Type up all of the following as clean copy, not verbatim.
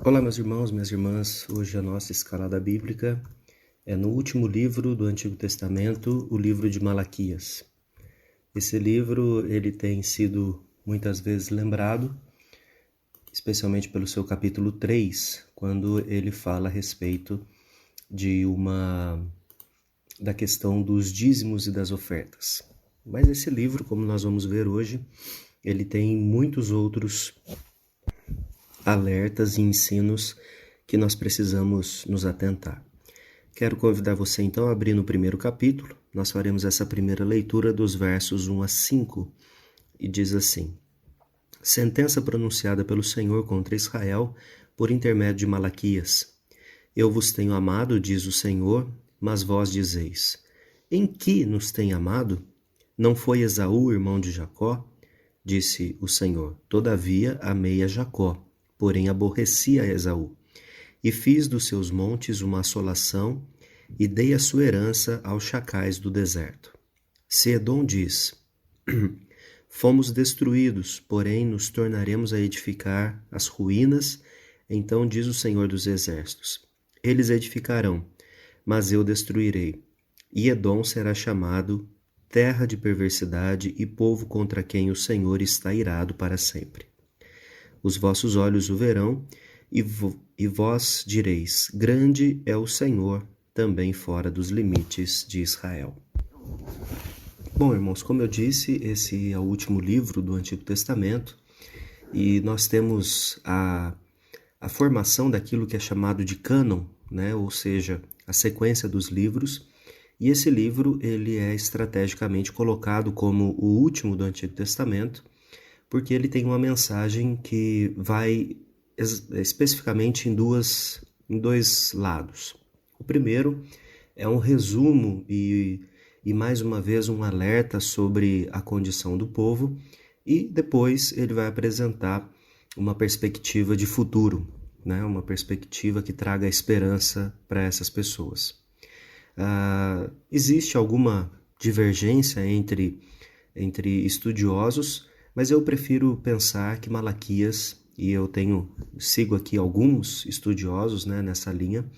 Olá, meus irmãos, minhas irmãs. Hoje a nossa escalada bíblica é no último livro do Antigo Testamento, o livro de Malaquias. Esse livro ele tem sido muitas vezes lembrado, especialmente pelo seu capítulo 3, quando ele fala a respeito da questão dos dízimos e das ofertas. Mas esse livro, como nós vamos ver hoje, ele tem muitos outros alertas e ensinos que nós precisamos nos atentar. Quero convidar você então a abrir no primeiro capítulo. Nós faremos essa primeira leitura dos versos 1 a 5 e diz assim: Sentença pronunciada pelo Senhor contra Israel por intermédio de Malaquias. Eu vos tenho amado, diz o Senhor, mas vós dizeis: Em que nos tem amado? Não foi Esaú, irmão de Jacó? Disse o Senhor: Todavia amei a Jacó, porém aborreci a Esaú. E fiz dos seus montes uma assolação, e dei a sua herança aos chacais do deserto. Se Edom diz: Fomos destruídos, porém nos tornaremos a edificar as ruínas, então diz o Senhor dos Exércitos: Eles edificarão, mas eu destruirei. E Edom será chamado terra de perversidade e povo contra quem o Senhor está irado para sempre. Os vossos olhos o verão, e vós direis: Grande é o Senhor, também fora dos limites de Israel. Bom, irmãos, como eu disse, esse é o último livro do Antigo Testamento, e nós temos a formação daquilo que é chamado de cânon, né? Ou seja, a sequência dos livros, e esse livro ele é estrategicamente colocado como o último do Antigo Testamento, porque ele tem uma mensagem que vai especificamente em dois lados. O primeiro é um resumo e mais uma vez um alerta sobre a condição do povo, e depois ele vai apresentar uma perspectiva de futuro, né? Uma perspectiva que traga esperança para essas pessoas. Existe alguma divergência entre estudiosos, mas eu prefiro pensar que Malaquias, e eu sigo aqui alguns estudiosos, né, nessa linha,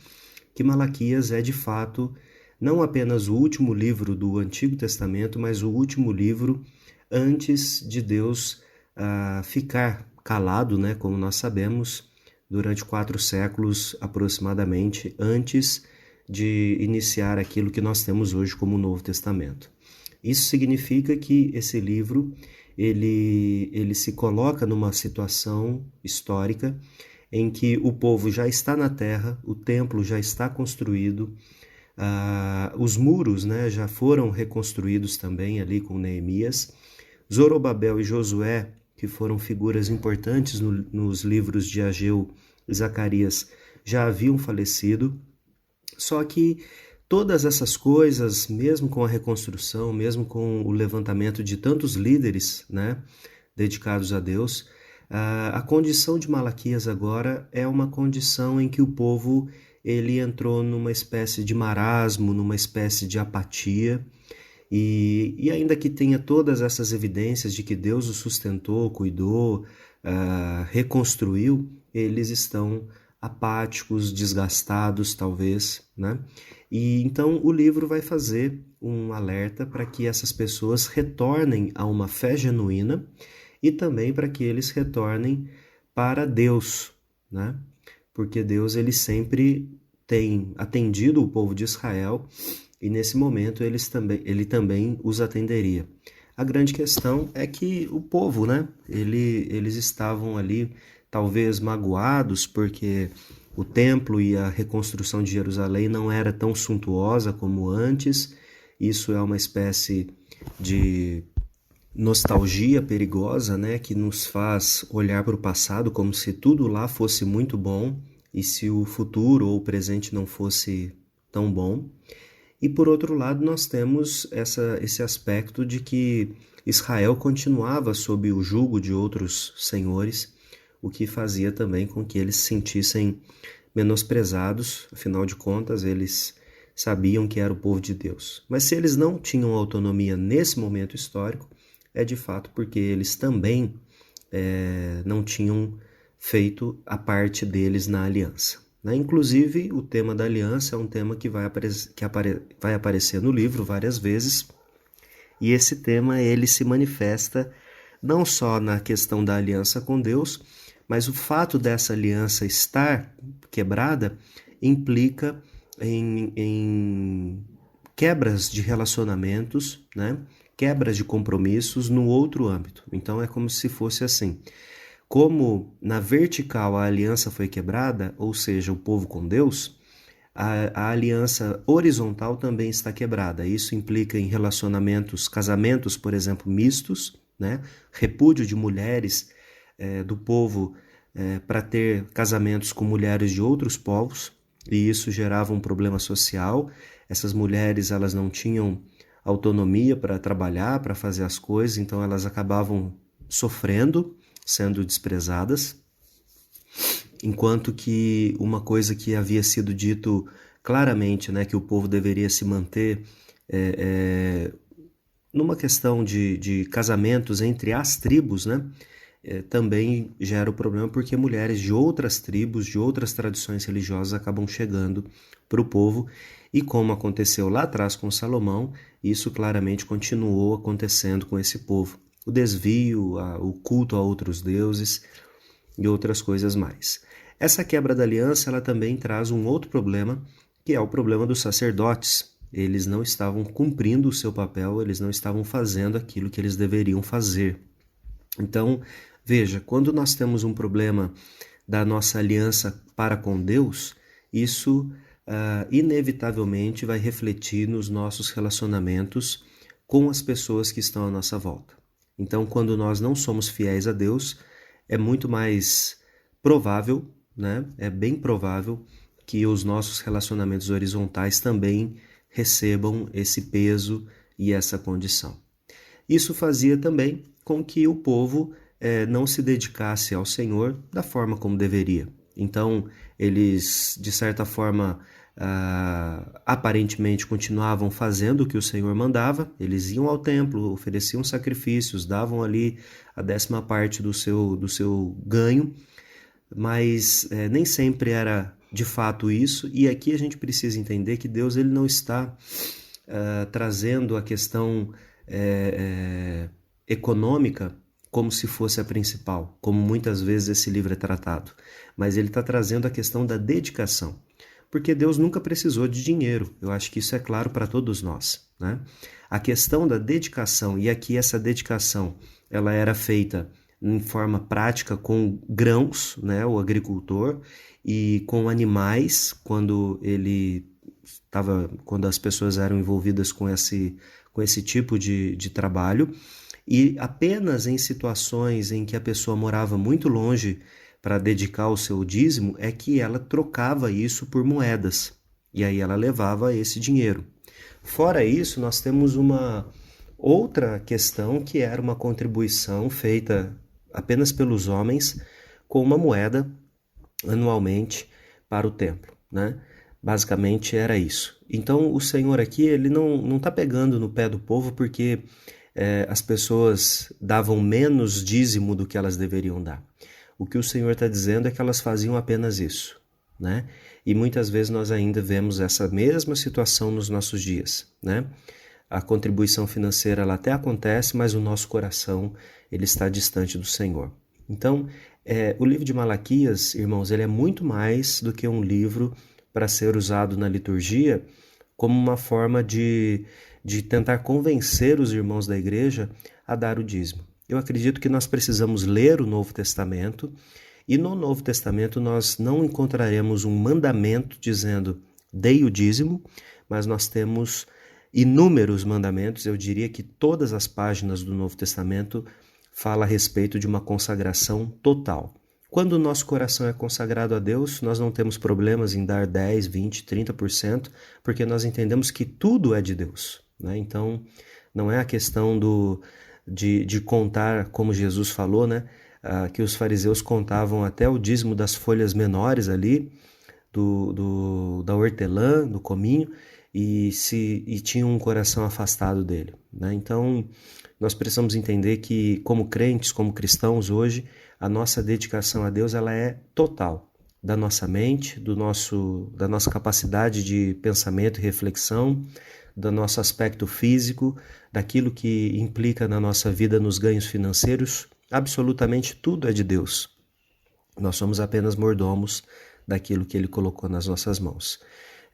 que Malaquias é de fato não apenas o último livro do Antigo Testamento, mas o último livro antes de Deus ficar calado, né, como nós sabemos, durante 4 séculos aproximadamente, antes de iniciar aquilo que nós temos hoje como o Novo Testamento. Isso significa que esse livro ele se coloca numa situação histórica em que o povo já está na terra, o templo já está construído, os muros, né, já foram reconstruídos também ali com Neemias. Zorobabel e Josué, que foram figuras importantes nos livros de Ageu e Zacarias, já haviam falecido. Só que todas essas coisas, mesmo com a reconstrução, mesmo com o levantamento de tantos líderes, né, dedicados a Deus, a condição de Malaquias agora é uma condição em que o povo ele entrou numa espécie de marasmo, numa espécie de apatia, e ainda que tenha todas essas evidências de que Deus o sustentou, cuidou, reconstruiu, eles estão apáticos, desgastados talvez, né? E então o livro vai fazer um alerta para que essas pessoas retornem a uma fé genuína e também para que eles retornem para Deus, né? Porque Deus ele sempre tem atendido o povo de Israel e nesse momento ele também os atenderia. A grande questão é que o povo, né? Eles estavam ali talvez magoados porque o templo e a reconstrução de Jerusalém não era tão suntuosa como antes. Isso é uma espécie de nostalgia perigosa, né, que nos faz olhar para o passado como se tudo lá fosse muito bom e se o futuro ou o presente não fosse tão bom. E por outro lado nós temos esse aspecto de que Israel continuava sob o jugo de outros senhores, o que fazia também com que eles se sentissem menosprezados. Afinal de contas, eles sabiam que era o povo de Deus. Mas se eles não tinham autonomia nesse momento histórico, é de fato porque eles também não tinham feito a parte deles na aliança. Né? Inclusive, o tema da aliança é um tema que vai aparecer no livro várias vezes, e esse tema ele se manifesta não só na questão da aliança com Deus, mas o fato dessa aliança estar quebrada implica em quebras de relacionamentos, né? Quebras de compromissos no outro âmbito. Então é como se fosse assim. Como na vertical a aliança foi quebrada, ou seja, o povo com Deus, a aliança horizontal também está quebrada. Isso implica em relacionamentos, casamentos, por exemplo, mistos, né? Repúdio de mulheres do povo para ter casamentos com mulheres de outros povos, e isso gerava um problema social. Essas mulheres elas não tinham autonomia para trabalhar, para fazer as coisas, então elas acabavam sofrendo, sendo desprezadas, enquanto que uma coisa que havia sido dito claramente, né, que o povo deveria se manter numa questão de casamentos entre as tribos, né, também gera o problema porque mulheres de outras tribos, de outras tradições religiosas acabam chegando para o povo, e como aconteceu lá atrás com Salomão, isso claramente continuou acontecendo com esse povo. O desvio, o culto a outros deuses e outras coisas mais. Essa quebra da aliança ela também traz um outro problema, que é o problema dos sacerdotes. Eles não estavam cumprindo o seu papel, eles não estavam fazendo aquilo que eles deveriam fazer. Então, veja, quando nós temos um problema da nossa aliança para com Deus, isso inevitavelmente vai refletir nos nossos relacionamentos com as pessoas que estão à nossa volta. Então, quando nós não somos fiéis a Deus, é muito mais provável, né? É bem provável que os nossos relacionamentos horizontais também recebam esse peso e essa condição. Isso fazia também com que o povo não se dedicasse ao Senhor da forma como deveria. Então, eles, de certa forma, aparentemente continuavam fazendo o que o Senhor mandava. Eles iam ao templo, ofereciam sacrifícios, davam ali a 10ª parte do seu ganho, mas nem sempre era de fato isso. E aqui a gente precisa entender que Deus ele não está trazendo a questão econômica como se fosse a principal, como muitas vezes esse livro é tratado, mas ele está trazendo a questão da dedicação, porque Deus nunca precisou de dinheiro. Eu acho que isso é claro para todos nós, né? A questão da dedicação, e aqui essa dedicação ela era feita em forma prática com grãos, né, o agricultor, e com animais, quando as pessoas eram envolvidas com esse tipo de trabalho, e apenas em situações em que a pessoa morava muito longe para dedicar o seu dízimo é que ela trocava isso por moedas, e aí ela levava esse dinheiro. Fora isso, nós temos uma outra questão que era uma contribuição feita apenas pelos homens com uma moeda anualmente para o templo, né? Basicamente era isso. Então o Senhor aqui ele não está pegando no pé do povo porque as pessoas davam menos dízimo do que elas deveriam dar. O que o Senhor está dizendo é que elas faziam apenas isso, né? E muitas vezes nós ainda vemos essa mesma situação nos nossos dias, né? A contribuição financeira ela até acontece, mas o nosso coração ele está distante do Senhor. Então, o livro de Malaquias, irmãos, ele é muito mais do que um livro para ser usado na liturgia como uma forma de tentar convencer os irmãos da igreja a dar o dízimo. Eu acredito que nós precisamos ler o Novo Testamento, e no Novo Testamento nós não encontraremos um mandamento dizendo dei o dízimo, mas nós temos inúmeros mandamentos. Eu diria que todas as páginas do Novo Testamento falam a respeito de uma consagração total. Quando o nosso coração é consagrado a Deus, nós não temos problemas em dar 10, 20, 30%, porque nós entendemos que tudo é de Deus, né? Então, não é a questão de contar, como Jesus falou, né? Que os fariseus contavam até o dízimo das folhas menores ali, da hortelã, do cominho, e tinham um coração afastado dele, né? Então, nós precisamos entender que, como crentes, como cristãos hoje, a nossa dedicação a Deus ela é total, da nossa mente, da nossa capacidade de pensamento e reflexão, do nosso aspecto físico, daquilo que implica na nossa vida nos ganhos financeiros, absolutamente tudo é de Deus. Nós somos apenas mordomos daquilo que Ele colocou nas nossas mãos.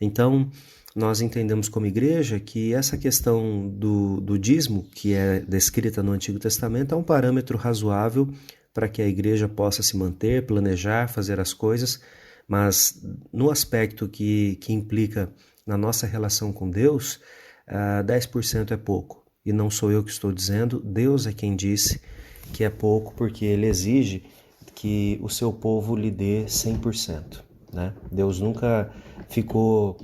Então, nós entendemos como igreja que essa questão do dízimo, que é descrita no Antigo Testamento, é um parâmetro razoável para que a igreja possa se manter, planejar, fazer as coisas, mas no aspecto que implica na nossa relação com Deus, 10% é pouco. E não sou eu que estou dizendo, Deus é quem disse que é pouco, porque Ele exige que o seu povo lhe dê 100%. Né? Deus nunca ficou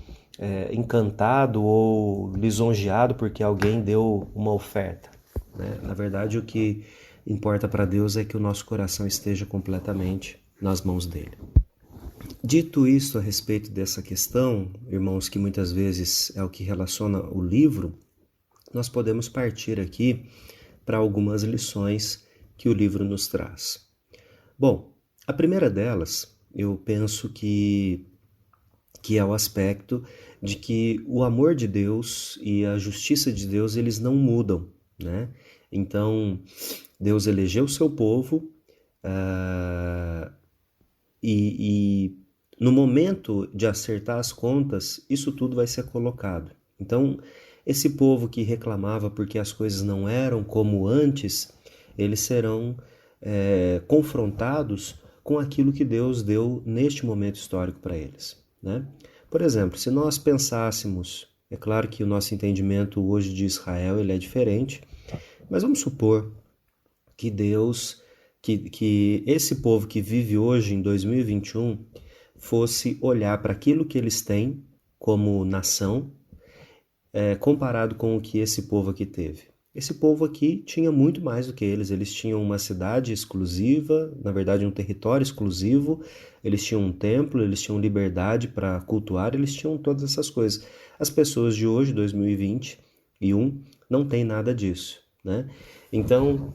encantado ou lisonjeado porque alguém deu uma oferta. Né? Na verdade, o que importa para Deus é que o nosso coração esteja completamente nas mãos dele. Dito isto a respeito dessa questão, irmãos, que muitas vezes é o que relaciona o livro, nós podemos partir aqui para algumas lições que o livro nos traz. Bom, a primeira delas, eu penso que é o aspecto de que o amor de Deus e a justiça de Deus, eles não mudam, né? Então, Deus elegeu o seu povo e no momento de acertar as contas, isso tudo vai ser colocado. Então, esse povo que reclamava porque as coisas não eram como antes, eles serão confrontados com aquilo que Deus deu neste momento histórico para eles. Né? Por exemplo, se nós pensássemos, é claro que o nosso entendimento hoje de Israel ele é diferente, mas vamos supor que Deus, que esse povo que vive hoje em 2021 fosse olhar para aquilo que eles têm como nação, comparado com o que esse povo aqui teve. Esse povo aqui tinha muito mais do que eles tinham uma cidade exclusiva, na verdade um território exclusivo, eles tinham um templo, eles tinham liberdade para cultuar, eles tinham todas essas coisas. As pessoas de hoje, 2021, não tem nada disso, né? Então,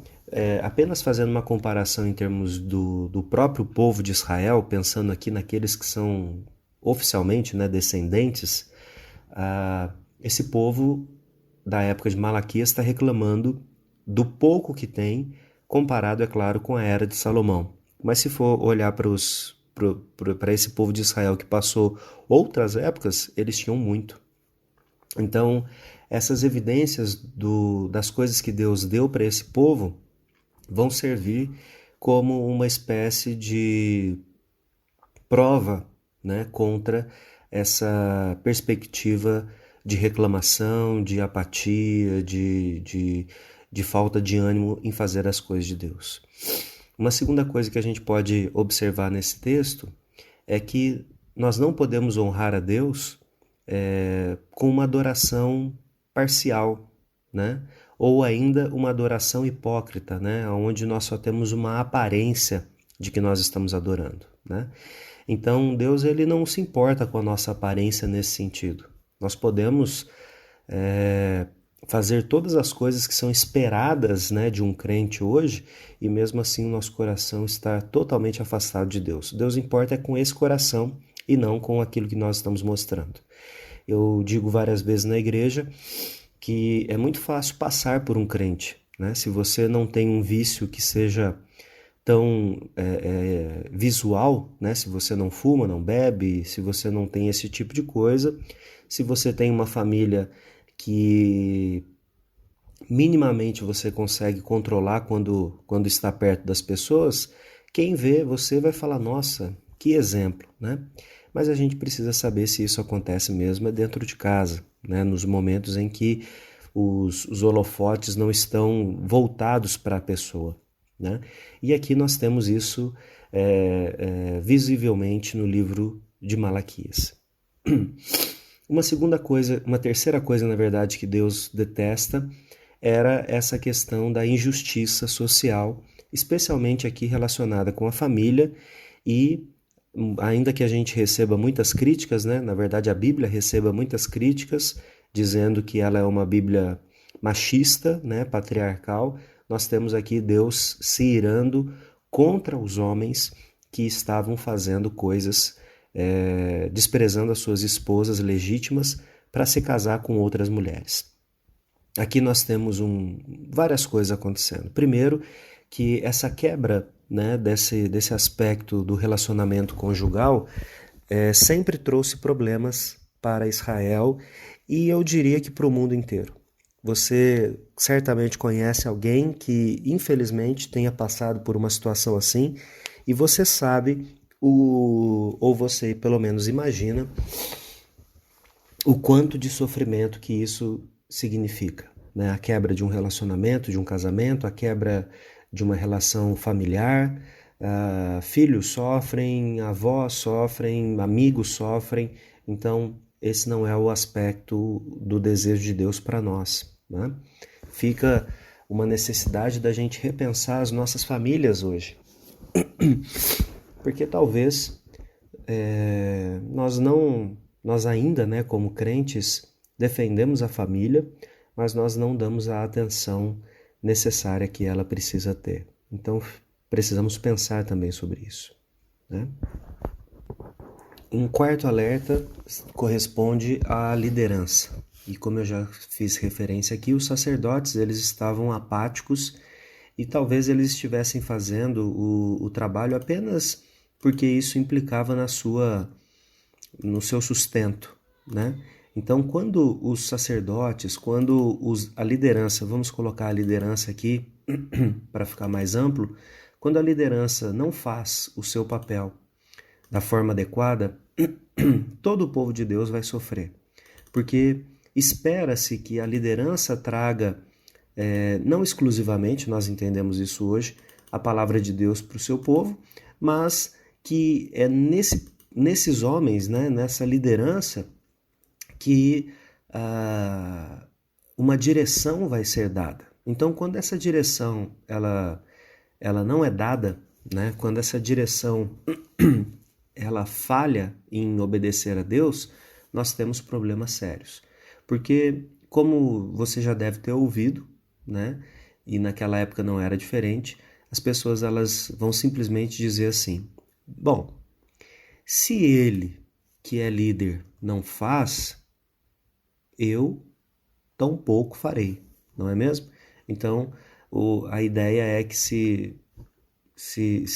apenas fazendo uma comparação em termos do próprio povo de Israel, pensando aqui naqueles que são oficialmente, né, descendentes, esse povo da época de Malaquias está reclamando do pouco que tem, comparado, é claro, com a era de Salomão. Mas se for olhar para esse povo de Israel que passou outras épocas, eles tinham muito. Então, essas evidências das coisas que Deus deu para esse povo vão servir como uma espécie de prova, né, contra essa perspectiva de reclamação, de apatia, de falta de ânimo em fazer as coisas de Deus. Uma segunda coisa que a gente pode observar nesse texto é que nós não podemos honrar a Deus com uma adoração parcial, né? Ou ainda uma adoração hipócrita, né? Onde nós só temos uma aparência de que nós estamos adorando, né? Então, Deus ele não se importa com a nossa aparência nesse sentido. Nós podemos fazer todas as coisas que são esperadas, né, de um crente hoje e mesmo assim o nosso coração está totalmente afastado de Deus. Deus importa é com esse coração e não com aquilo que nós estamos mostrando. Eu digo várias vezes na igreja que é muito fácil passar por um crente, né? Se você não tem um vício que seja tão visual, né? Se você não fuma, não bebe, se você não tem esse tipo de coisa, se você tem uma família que minimamente você consegue controlar quando está perto das pessoas, quem vê você vai falar, nossa, que exemplo, né? Mas a gente precisa saber se isso acontece mesmo dentro de casa, né? Nos momentos em que os holofotes não estão voltados para a pessoa, né? E aqui nós temos isso visivelmente no livro de Malaquias. Uma terceira coisa, na verdade, que Deus detesta era essa questão da injustiça social, especialmente aqui relacionada com a família e ainda que a gente receba muitas críticas, né? Na verdade a Bíblia receba muitas críticas, dizendo que ela é uma Bíblia machista, né? Patriarcal, nós temos aqui Deus se irando contra os homens que estavam fazendo coisas, desprezando as suas esposas legítimas para se casar com outras mulheres. Aqui nós temos várias coisas acontecendo. Primeiro, que essa quebra, né, desse aspecto do relacionamento conjugal sempre trouxe problemas para Israel e eu diria que para o mundo inteiro. Você certamente conhece alguém que infelizmente tenha passado por uma situação assim e você sabe, ou você pelo menos imagina, o quanto de sofrimento que isso significa, né? A quebra de um relacionamento, de um casamento, a quebra de uma relação familiar, filhos sofrem, avós sofrem, amigos sofrem. Então, esse não é o aspecto do desejo de Deus para nós, né? Fica uma necessidade da gente repensar as nossas famílias hoje. Porque talvez nós ainda, né, como crentes, defendemos a família, mas nós não damos a atenção necessária que ela precisa ter. Então, precisamos pensar também sobre isso, né? Um quarto alerta corresponde à liderança. E como eu já fiz referência aqui, os sacerdotes eles estavam apáticos e talvez eles estivessem fazendo o trabalho apenas porque isso implicava no seu sustento, né? Então, quando os sacerdotes, a liderança, vamos colocar a liderança aqui para ficar mais amplo, quando a liderança não faz o seu papel da forma adequada, todo o povo de Deus vai sofrer. Porque espera-se que a liderança traga, não exclusivamente, nós entendemos isso hoje, a palavra de Deus para o seu povo, mas que é nesses homens, né, nessa liderança, que uma direção vai ser dada. Então, quando essa direção ela não é dada, né, quando essa direção ela falha em obedecer a Deus, nós temos problemas sérios. Porque, como você já deve ter ouvido, né, e naquela época não era diferente, as pessoas elas vão simplesmente dizer assim: bom, se ele, que é líder, não faz, eu tampouco farei, não é mesmo? Então, a ideia é que se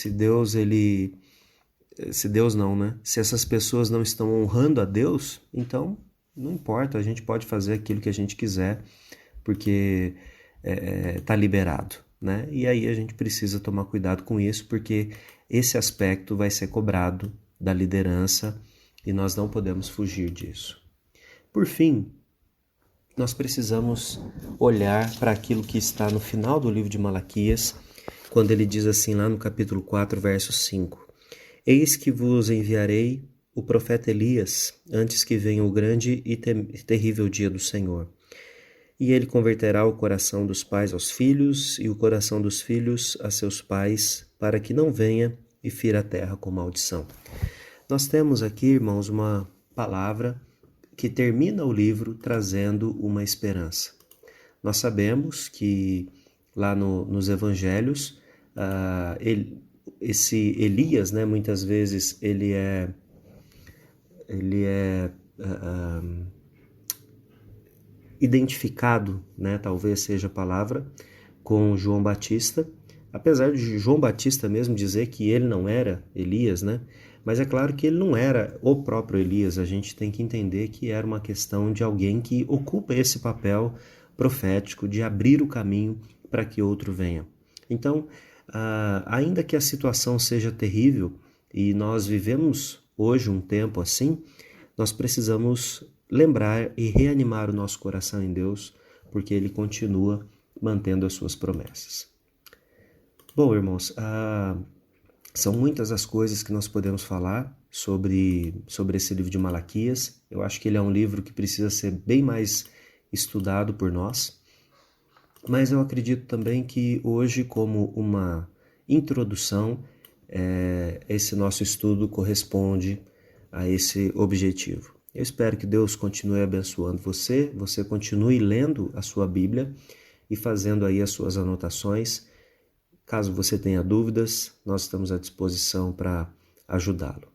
Deus se Deus não, né? Se essas pessoas não estão honrando a Deus, então não importa, a gente pode fazer aquilo que a gente quiser, porque tá liberado, né? E aí a gente precisa tomar cuidado com isso, porque esse aspecto vai ser cobrado da liderança e nós não podemos fugir disso. Por fim, nós precisamos olhar para aquilo que está no final do livro de Malaquias, quando ele diz assim lá no capítulo 4, verso 5: Eis que vos enviarei o profeta Elias, antes que venha o grande e terrível dia do Senhor. E ele converterá o coração dos pais aos filhos, e o coração dos filhos a seus pais, para que não venha e fira a terra com maldição. Nós temos aqui, irmãos, uma palavra que termina o livro trazendo uma esperança. Nós sabemos que lá nos evangelhos, esse Elias, né, muitas vezes ele é identificado, né, talvez seja a palavra, com João Batista, apesar de João Batista mesmo dizer que ele não era Elias, né? Mas é claro que ele não era o próprio Elias, a gente tem que entender que era uma questão de alguém que ocupa esse papel profético de abrir o caminho para que outro venha. Então, ainda que a situação seja terrível e nós vivemos hoje um tempo assim, nós precisamos lembrar e reanimar o nosso coração em Deus, porque Ele continua mantendo as suas promessas. Bom, irmãos, são muitas as coisas que nós podemos falar sobre esse livro de Malaquias. Eu acho que ele é um livro que precisa ser bem mais estudado por nós, mas eu acredito também que hoje, como uma introdução, esse nosso estudo corresponde a esse objetivo. Eu espero que Deus continue abençoando você continue lendo a sua Bíblia e fazendo aí as suas anotações. Caso você tenha dúvidas, nós estamos à disposição para ajudá-lo.